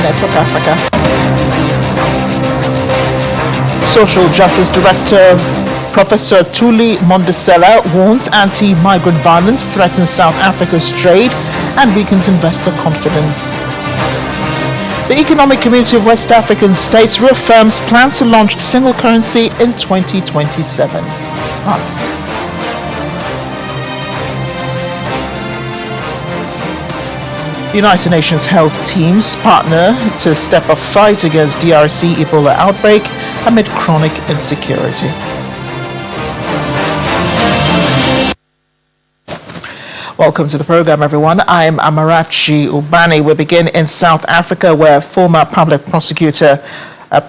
Network Africa. Social Justice Director Professor Thuli Mondesela warns anti-migrant violence threatens South Africa's trade and weakens investor confidence. The Economic Community of West African States reaffirms plans to launch single currency in 2027. United Nations health teams partner to step up fight against DRC Ebola outbreak amid chronic insecurity. Welcome to the program, everyone. I'm Amarachi Ubani. We begin in South Africa, where former public prosecutor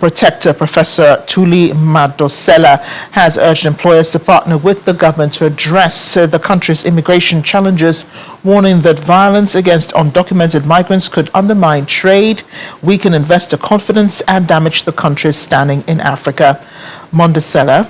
protector Professor Thuli Mondesela has urged employers to partner with the government to address the country's immigration challenges, warning that violence against undocumented migrants could undermine trade, weaken investor confidence, and damage the country's standing in Africa. Mondesela,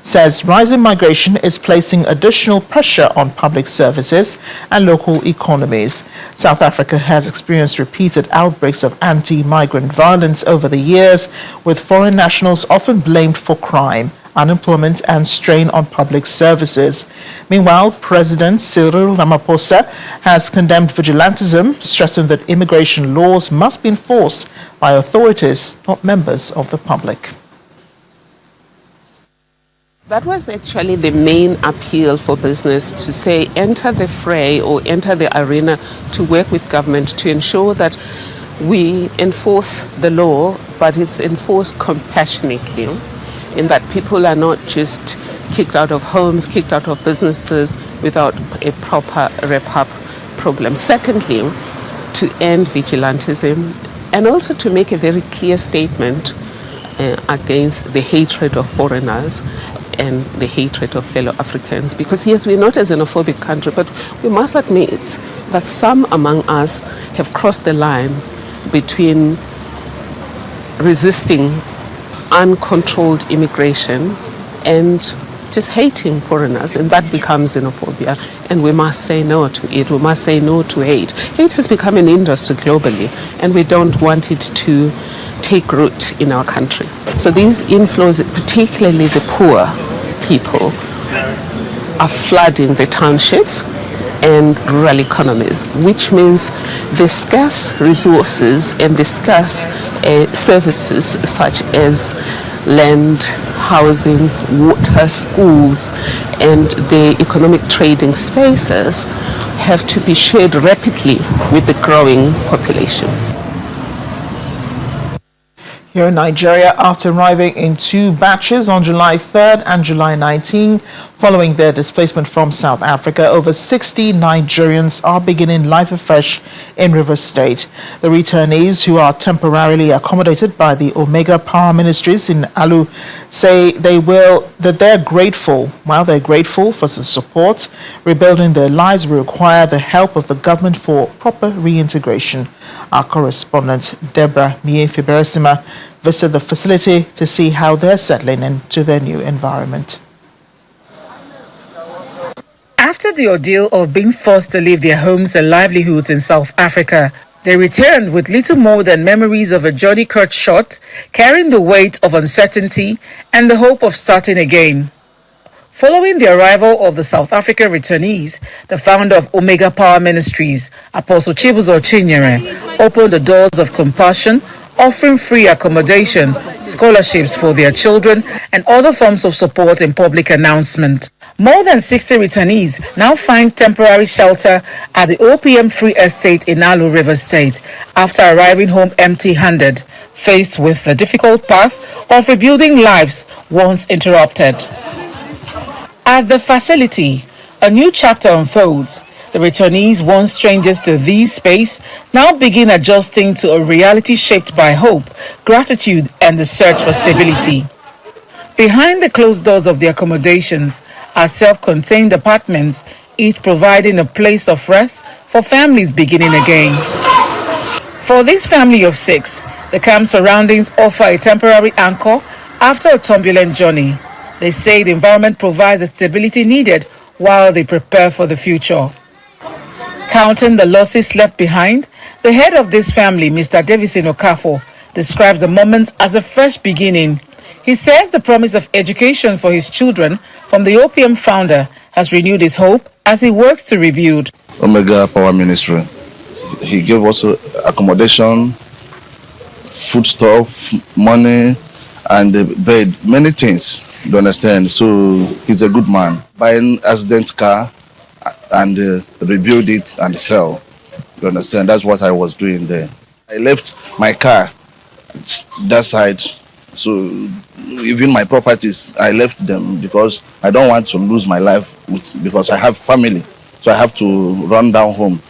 says rising migration is placing additional pressure on public services and local economies. South Africa has experienced repeated outbreaks of anti-migrant violence over the years, with foreign nationals often blamed for crime, unemployment, and strain on public services. Meanwhile, President Cyril Ramaphosa has condemned vigilantism, stressing that immigration laws must be enforced by authorities, not members of the public. That was actually the main appeal for business, to say enter the fray or enter the arena to work with government to ensure that we enforce the law, but it's enforced compassionately, in that people are not just kicked out of homes, kicked out of businesses without a proper wrap-up program. Secondly, to end vigilantism, and also to make a very clear statement against the hatred of foreigners and the hatred of fellow Africans. Because yes, we're not a xenophobic country, but we must admit that some among us have crossed the line between resisting uncontrolled immigration and just hating foreigners, and that becomes xenophobia, and we must say no to it. We must say no to hate. Hate has become an industry globally, and we don't want it to take root in our country. So these inflows, particularly the poor people, are flooding the townships and rural economies, which means the scarce resources and the scarce services such as land, housing, water, schools, and the economic trading spaces have to be shared rapidly with the growing population. Here in Nigeria, after arriving in two batches on July 3rd and July 19, following their displacement from South Africa, over 60 Nigerians are beginning life afresh in Rivers State. The returnees, who are temporarily accommodated by the Omega Power Ministries in Alu, say they're grateful. While they're grateful for the support, rebuilding their lives will require the help of the government for proper reintegration. Our correspondent Deborah Miefe-Beresima visited the facility to see how they're settling into their new environment. After the ordeal of being forced to leave their homes and livelihoods in South Africa, they returned with little more than memories of a journey cut short, carrying the weight of uncertainty and the hope of starting again. Following the arrival of the South African returnees, the founder of Omega Power Ministries, Apostle Chibuzo Chinyere, opened the doors of compassion, offering free accommodation, scholarships for their children, and other forms of support in public announcement. More than 60 returnees now find temporary shelter at the OPM Free Estate in Alu River State after arriving home empty-handed, faced with the difficult path of rebuilding lives once interrupted. At the facility, a new chapter unfolds. The returnees, once strangers to this space, now begin adjusting to a reality shaped by hope, gratitude, and the search for stability. Behind the closed doors of the accommodations are self-contained apartments, each providing a place of rest for families beginning again. For this family of 6, the camp surroundings offer a temporary anchor after a turbulent journey. They say the environment provides the stability needed while they prepare for the future. Recounting the losses left behind, the head of this family, Mr. Davison Okafor, describes the moment as a fresh beginning. He says the promise of education for his children from the opium founder has renewed his hope as he works to rebuild. Omega Power Ministry. He gave us accommodation, foodstuff, money, and bed, many things. You understand? So he's a good man. Buying accident car and rebuild it and sell. You understand? That's what I was doing there. I left my car that side. So even my properties, I left them because I don't want to lose my life because I have family. So I have to run down home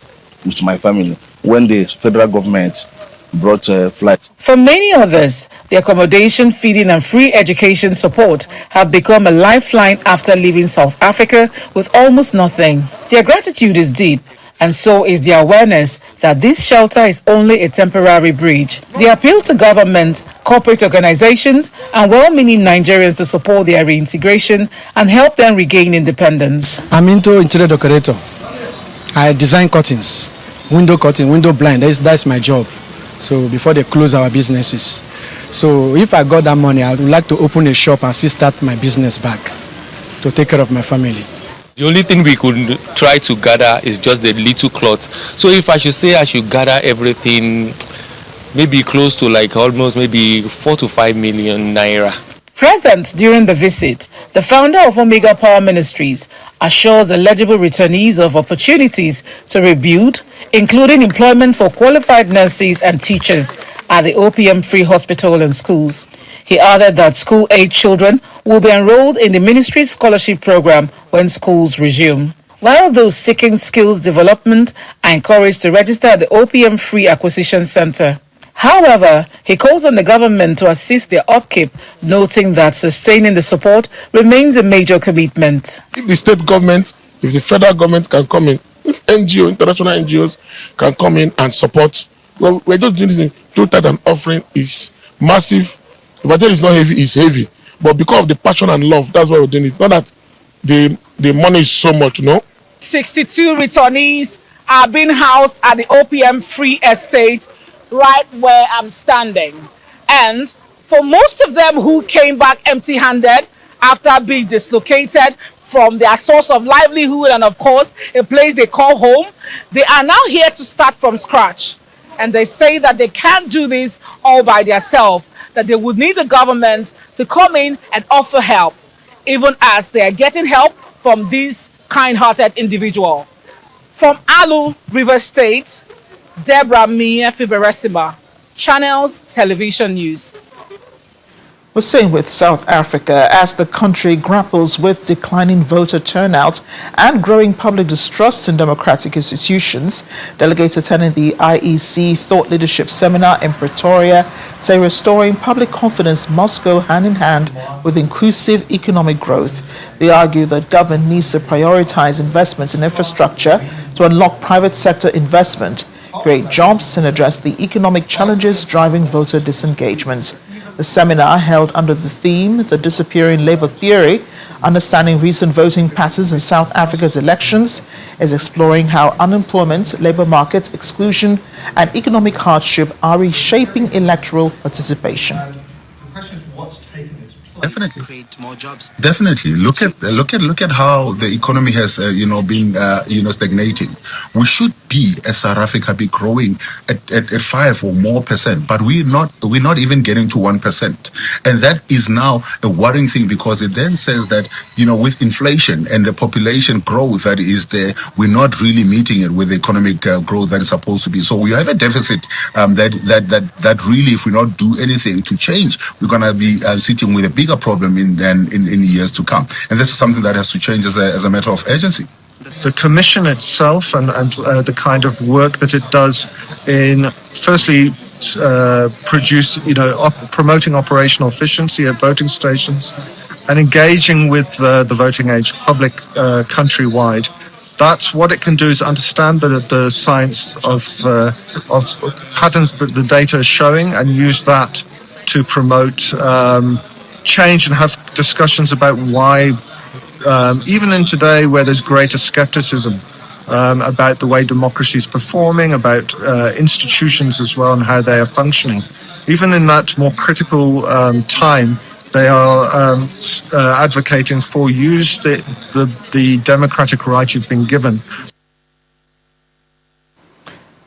with my family when the federal government brought a flight. For many others, the accommodation, feeding and free education support have become a lifeline after leaving South Africa with almost nothing. Their gratitude is deep, and so is the awareness that this shelter is only a temporary bridge. They appeal to government, corporate organizations and well-meaning Nigerians to support their reintegration and help them regain independence. I'm into interior decorator. I design curtains, window curtain, window blind. That's my job. So before they close our businesses. So if I got that money, I would like to open a shop and still start my business back to take care of my family. The only thing we could try to gather is just the little cloth. So if I should say I should gather everything, maybe close to like almost maybe 4 to 5 million naira. Present during the visit, the founder of Omega Power Ministries assures eligible returnees of opportunities to rebuild, including employment for qualified nurses and teachers at the opium-free hospital and schools. He added that school-age children will be enrolled in the ministry's scholarship program when schools resume. While those seeking skills development are encouraged to register at the Opium-Free Acquisition Center. However, he calls on the government to assist their upkeep, noting that sustaining the support remains a major commitment. If the state government, if the federal government can come in, if international NGOs can come in and support, well, we're just doing this through tithe and offering is massive. If I tell you it's not heavy, it's heavy. But because of the passion and love, that's why we're doing it. Not that the money is so much, 62 returnees are being housed at the opium-free estate right where I'm standing. And for most of them who came back empty-handed after being dislocated from their source of livelihood and of course a place they call home, they are now here to start from scratch. And they say that they can't do this all by themselves, that they would need the government to come in and offer help, even as they are getting help from this kind-hearted individual. From Alu, River State, Deborah Mia Fiberesima, Channels Television News. We're staying with South Africa as the country grapples with declining voter turnout and growing public distrust in democratic institutions. Delegates attending the IEC Thought Leadership Seminar in Pretoria say restoring public confidence must go hand in hand with inclusive economic growth. They argue that government needs to prioritize investments in infrastructure to unlock private sector investment, create jobs, and address the economic challenges driving voter disengagement. The seminar, held under the theme The Disappearing Labour Theory, Understanding Recent Voting Patterns in South Africa's Elections, is exploring how unemployment, labour market exclusion, and economic hardship are reshaping electoral participation. Definitely create more jobs. Definitely. Look at how the economy has been stagnating. We should be, as South Africa, be growing at 5 or more %, but we're not even getting to 1%. And that is now a worrying thing, because it then says that, with inflation and the population growth that is there, we're not really meeting it with the economic growth that is supposed to be. So we have a deficit that really, if we not do anything to change, we're going to be sitting with a bigger problem in years to come. And this is something that has to change as a matter of urgency. The Commission itself and the kind of work that it does in, firstly, promoting operational efficiency at voting stations and engaging with the voting age public countrywide. That's what it can do, is understand the science of patterns that the data is showing and use that to promote change and have discussions about why, even in today where there's greater skepticism about the way democracy is performing, about institutions as well and how they are functioning. Even in that more critical time, they are advocating for use the democratic right you've been given.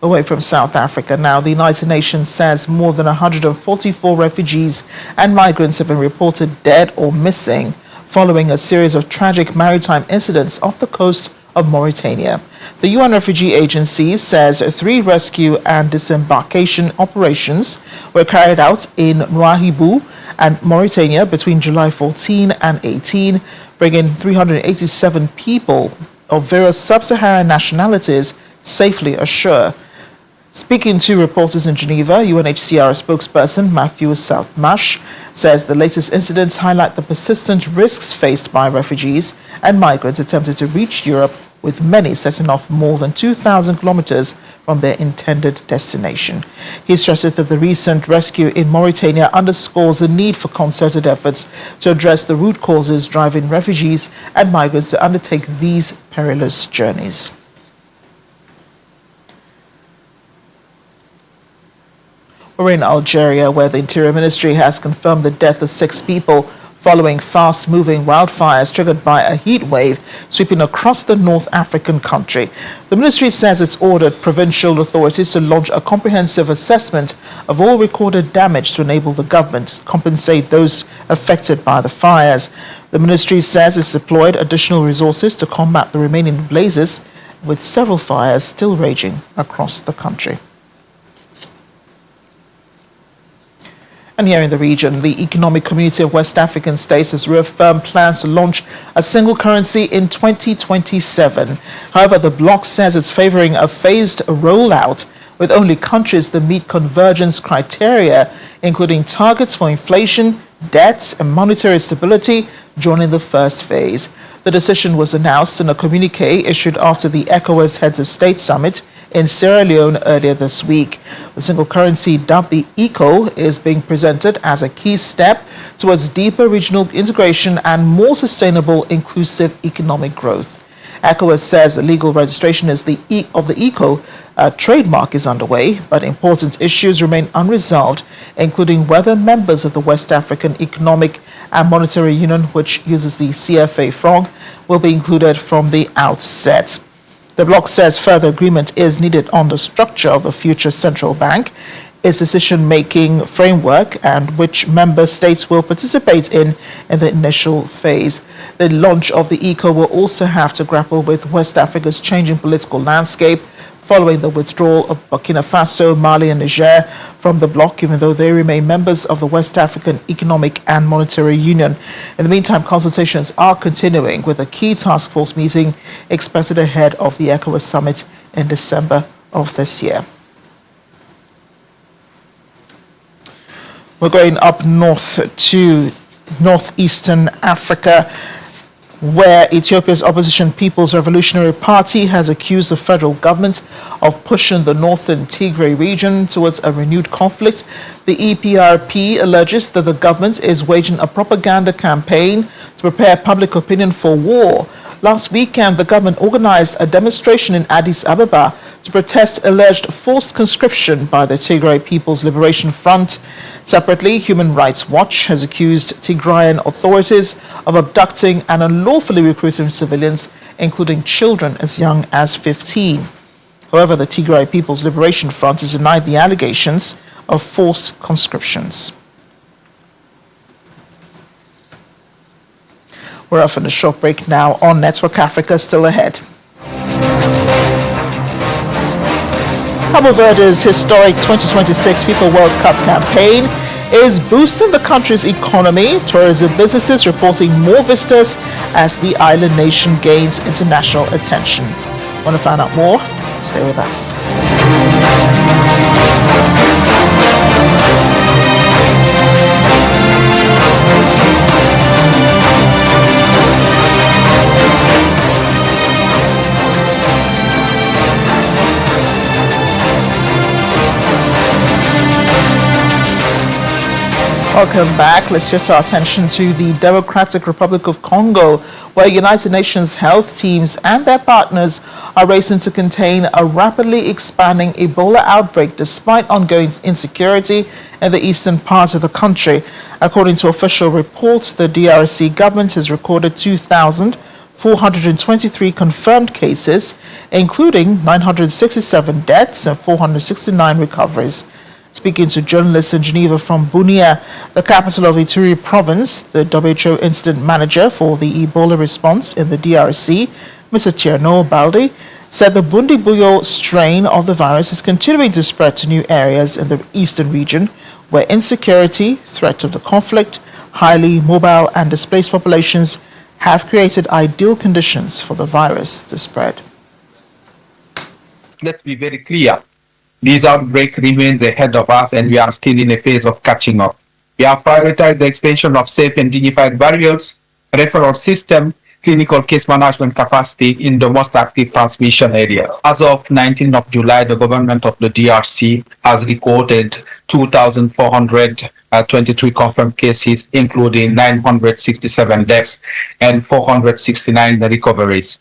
Away from South Africa now, the United Nations says more than 144 refugees and migrants have been reported dead or missing following a series of tragic maritime incidents off the coast of Mauritania. The UN Refugee Agency says 3 rescue and disembarkation operations were carried out in Nouadhibou and Mauritania between July 14 and 18, bringing 387 people of various sub-Saharan nationalities safely ashore. Speaking to reporters in Geneva, UNHCR spokesperson Matthew Southmarsh says the latest incidents highlight the persistent risks faced by refugees and migrants attempting to reach Europe, with many setting off more than 2,000 kilometers from their intended destination. He stresses that the recent rescue in Mauritania underscores the need for concerted efforts to address the root causes driving refugees and migrants to undertake these perilous journeys. We're in Algeria, where the Interior Ministry has confirmed the death of 6 people following fast-moving wildfires triggered by a heat wave sweeping across the North African country. The ministry says it's ordered provincial authorities to launch a comprehensive assessment of all recorded damage to enable the government to compensate those affected by the fires. The ministry says it's deployed additional resources to combat the remaining blazes, with several fires still raging across the country. And here in the region, the Economic Community of West African States has reaffirmed plans to launch a single currency in 2027. However, the bloc says it's favoring a phased rollout, with only countries that meet convergence criteria, including targets for inflation, debt, and monetary stability, joining the first phase. The decision was announced in a communique issued after the ECOWAS Heads of State Summit in Sierra Leone earlier this week. The single currency, dubbed the ECO, is being presented as a key step towards deeper regional integration and more sustainable, inclusive economic growth. ECOWAS says the legal registration of the ECO trademark is underway, but important issues remain unresolved, including whether members of the West African Economic and Monetary Union, which uses the CFA franc, will be included from the outset. The bloc says further agreement is needed on the structure of the future central bank, its decision-making framework, and which member states will participate in the initial phase. The launch of the ECO will also have to grapple with West Africa's changing political landscape following the withdrawal of Burkina Faso, Mali, and Niger from the bloc, even though they remain members of the West African Economic and Monetary Union. In the meantime, consultations are continuing, with a key task force meeting expected ahead of the ECOWAS summit in December of this year. We're going up north to northeastern Africa, where Ethiopia's opposition People's Revolutionary Party has accused the federal government of pushing the northern Tigray region towards a renewed conflict. The EPRP alleges that the government is waging a propaganda campaign to prepare public opinion for war. Last weekend, the government organized a demonstration in Addis Ababa to protest alleged forced conscription by the Tigray People's Liberation Front. Separately, Human Rights Watch has accused Tigrayan authorities of abducting and unlawfully recruiting civilians, including children as young as 15. However, the Tigray People's Liberation Front has denied the allegations of forced conscriptions. We're off on a short break now on Network Africa, still ahead. Cabo Verde's historic 2026 FIFA World Cup campaign is boosting the country's economy. Tourism businesses reporting more visitors as the island nation gains international attention. Want to find out more? Stay with us. Welcome back. Let's shift our attention to the Democratic Republic of Congo, where United Nations health teams and their partners are racing to contain a rapidly expanding Ebola outbreak despite ongoing insecurity in the eastern part of the country. According to official reports, the DRC government has recorded 2,423 confirmed cases, including 967 deaths and 469 recoveries. Speaking to journalists in Geneva from Bunia, the capital of Ituri province, the WHO incident manager for the Ebola response in the DRC, Mr. Tierno Baldi, said the Bundibugyo strain of the virus is continuing to spread to new areas in the eastern region, where insecurity, threat of the conflict, highly mobile and displaced populations have created ideal conditions for the virus to spread. Let's be very clear. This outbreak remains ahead of us and we are still in a phase of catching up. We have prioritized the extension of safe and dignified barriers, referral system, clinical case management capacity in the most active transmission areas. As of 19th of July, the government of the DRC has recorded 2,423 confirmed cases, including 967 deaths and 469 recoveries.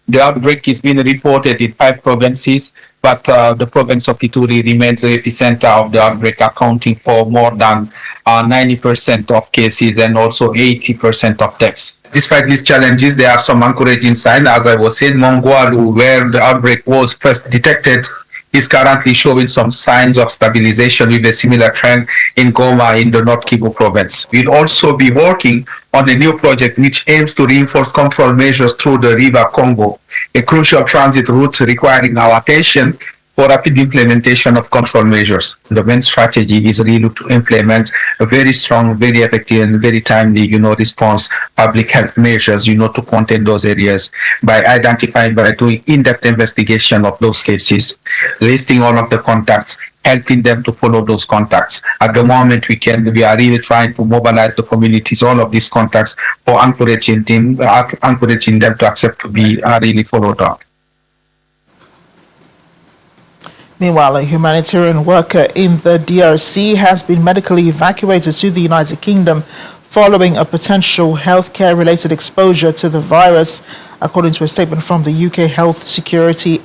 The outbreak is being reported in 5 provinces, but the province of Ituri remains the epicenter of the outbreak, accounting for more than 90% of cases and also 80% of deaths. Despite these challenges, there are some encouraging signs. As I was saying, Mongwalu, where the outbreak was first detected, is currently showing some signs of stabilization with a similar trend in Goma in the North Kivu province. We'll also be working on a new project which aims to reinforce control measures through the River Congo, a crucial transit route requiring our attention for rapid implementation of control measures. The main strategy is really to implement a very strong, very effective, and very timely, response public health measures, to contain those areas by identifying, by doing in-depth investigation of those cases, listing all of the contacts, helping them to follow those contacts. At the moment, we are really trying to mobilize the communities, all of these contacts, for encouraging them to accept to be really followed up. Meanwhile, a humanitarian worker in the DRC has been medically evacuated to the United Kingdom following a potential healthcare-related exposure to the virus, according to a statement from the UK Health Security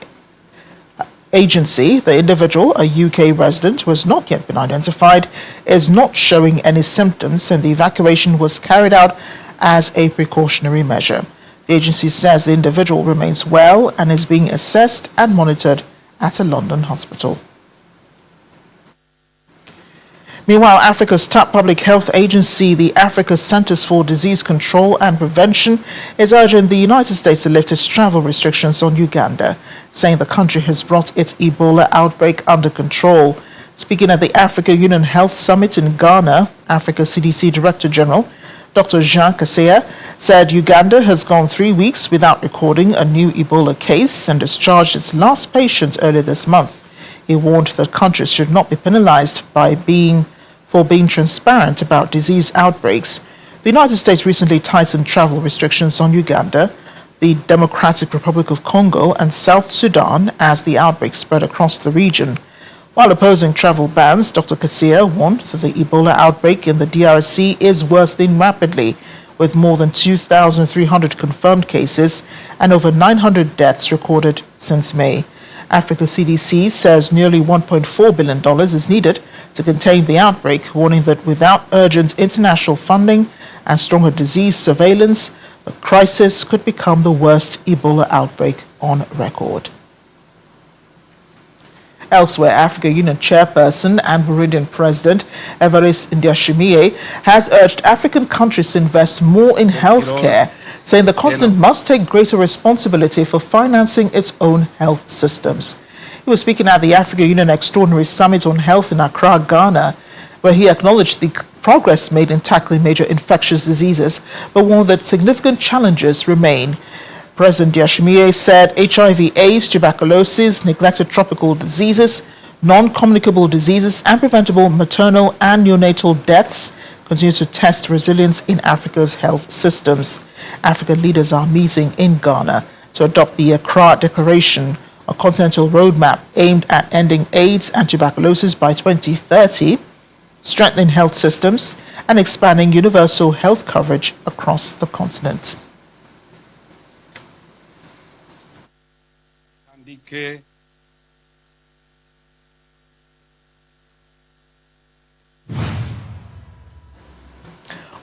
Agency. The individual, a UK resident who has not yet been identified, is not showing any symptoms, and the evacuation was carried out as a precautionary measure. The agency says the individual remains well and is being assessed and monitored at a London hospital. Meanwhile, Africa's top public health agency, the Africa Centers for Disease Control and Prevention, is urging the United States to lift its travel restrictions on Uganda, saying the country has brought its Ebola outbreak under control. Speaking at the Africa Union Health Summit in Ghana, Africa CDC Director General Dr. Jean Kaseya said Uganda has gone 3 weeks without recording a new Ebola case and discharged its last patient earlier this month. He warned that countries should not be penalized for being transparent about disease outbreaks. The United States recently tightened travel restrictions on Uganda, the Democratic Republic of Congo, and South Sudan as the outbreak spread across the region. While opposing travel bans, Dr. Kaseya warned that the Ebola outbreak in the DRC is worsening rapidly, with more than 2,300 confirmed cases and over 900 deaths recorded since May. Africa CDC says nearly $1.4 billion is needed to contain the outbreak, warning that without urgent international funding and stronger disease surveillance, the crisis could become the worst Ebola outbreak on record. Elsewhere, Africa Union Chairperson and Burundian President Evariste Ndayishimiye has urged African countries to invest more in healthcare, saying the continent must take greater responsibility for financing its own health systems. He was speaking at the Africa Union Extraordinary Summit on Health in Accra, Ghana, where he acknowledged the progress made in tackling major infectious diseases, but warned that significant challenges remain. President Ndayishimiye said HIV/AIDS, tuberculosis, neglected tropical diseases, non-communicable diseases, and preventable maternal and neonatal deaths continue to test resilience in Africa's health systems. African leaders are meeting in Ghana to adopt the Accra Declaration, a continental roadmap aimed at ending AIDS and tuberculosis by 2030, strengthening health systems, and expanding universal health coverage across the continent.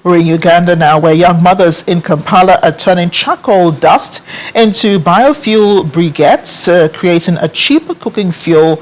We're in Uganda now, where young mothers in Kampala are turning charcoal dust into biofuel briquettes, creating a cheaper cooking fuel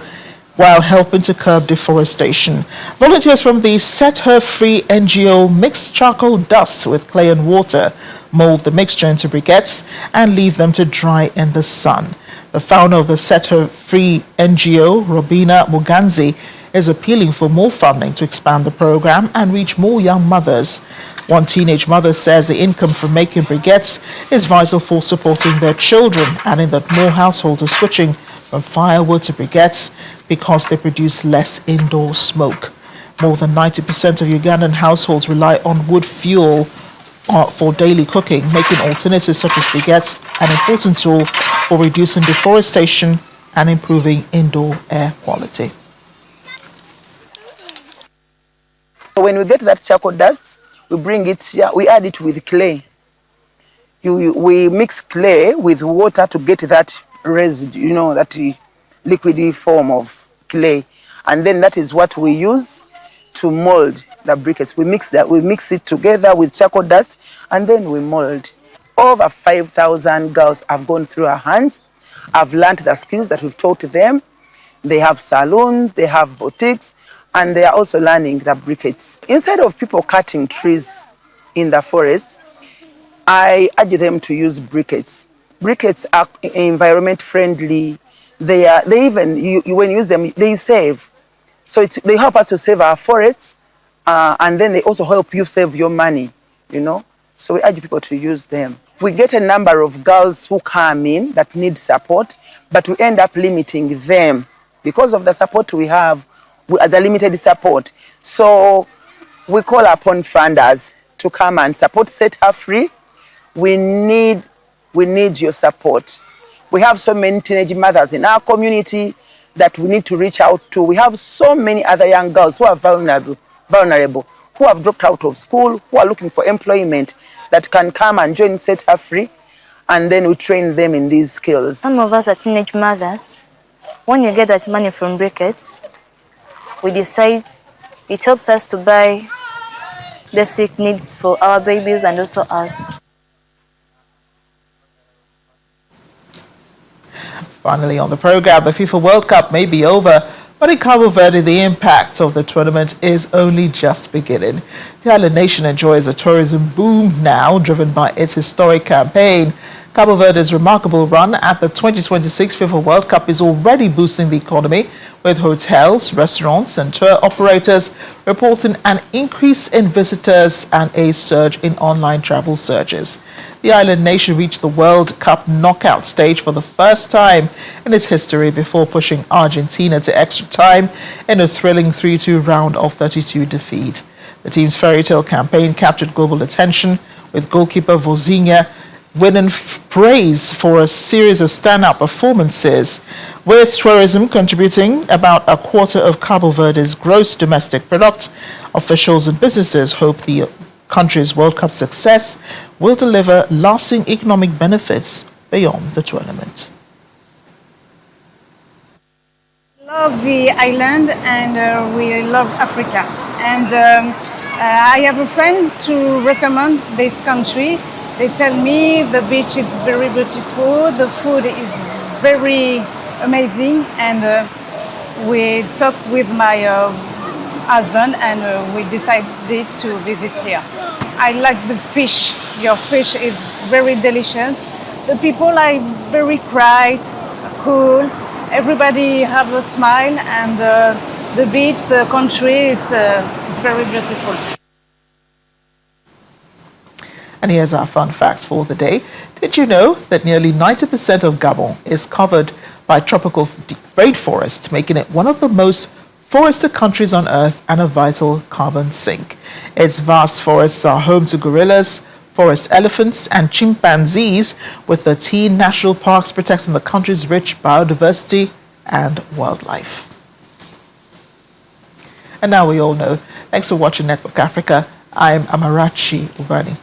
while helping to curb deforestation. Volunteers from the Set Her Free NGO mix charcoal dust with clay and water, mold the mixture into briquettes, and leave them to dry in the sun. The founder of the Set Her Free NGO, Robina Muganzi, is appealing for more funding to expand the program and reach more young mothers. One teenage mother says the income from making briquettes is vital for supporting their children, adding that more households are switching from firewood to briquettes because they produce less indoor smoke. More than 90% of Ugandan households rely on wood fuel for daily cooking, making alternatives such as briquettes an important tool for reducing deforestation and improving indoor air quality. When we get that charcoal dust, we bring it here, we add it with clay. We mix clay with water to get that residue, that liquidy form of clay. And then that is what we use to mold the briquettes. We mix it together with charcoal dust, and then we mold. Over 5,000 girls have gone through our hands. I've learned the skills that we've taught them. They have salons, they have boutiques, and they are also learning the briquettes. Instead of people cutting trees in the forest, I urge them to use briquettes. Briquettes are environment friendly. When you use them, they save. So they help us to save our forests, and then they also help you save your money, So we urge people to use them. We get a number of girls who come in that need support, but we end up limiting them because of the support we have. The limited support. So we call upon funders to come and support Set Her Free. We need your support. We have so many teenage mothers in our community that we need to reach out to. We have so many other young girls who are vulnerable, who have dropped out of school, who are looking for employment, that can come and join Set Her Free, and then we train them in these skills. Some of us are teenage mothers. When you get that money from briquettes, we decide it helps us to buy basic needs for our babies and also us. Finally on the program, the FIFA World Cup may be over, but in Cabo Verde, the impact of the tournament is only just beginning. The island nation enjoys a tourism boom now, driven by its historic campaign. Cabo Verde's remarkable run at the 2026 FIFA World Cup is already boosting the economy, with hotels, restaurants and tour operators reporting an increase in visitors and a surge in online travel searches. The island nation reached the World Cup knockout stage for the first time in its history before pushing Argentina to extra time in a thrilling 3-2 round of 32 defeat. The team's fairy tale campaign captured global attention, with goalkeeper Vozinha winning praise for a series of standout performances. With tourism contributing about a quarter of Cabo Verde's gross domestic product, officials and businesses hope the country's World Cup success will deliver lasting economic benefits beyond the tournament. Love the island, and we love Africa. And I have a friend to recommend this country. They tell me the beach is very beautiful, the food is very amazing, and we talked with my husband and we decided to visit here. I like the fish. Your fish is very delicious. The people are very quiet, cool. Everybody have a smile, and the beach, the country, it's very beautiful. And here's our fun facts for the day. Did you know that nearly 90% of Gabon is covered by tropical rainforests, making it one of the most forested countries on Earth and a vital carbon sink? Its vast forests are home to gorillas, forest elephants and chimpanzees, with 13 national parks protecting the country's rich biodiversity and wildlife. And now we all know. Thanks for watching Network Africa. I'm Amarachi Ubani.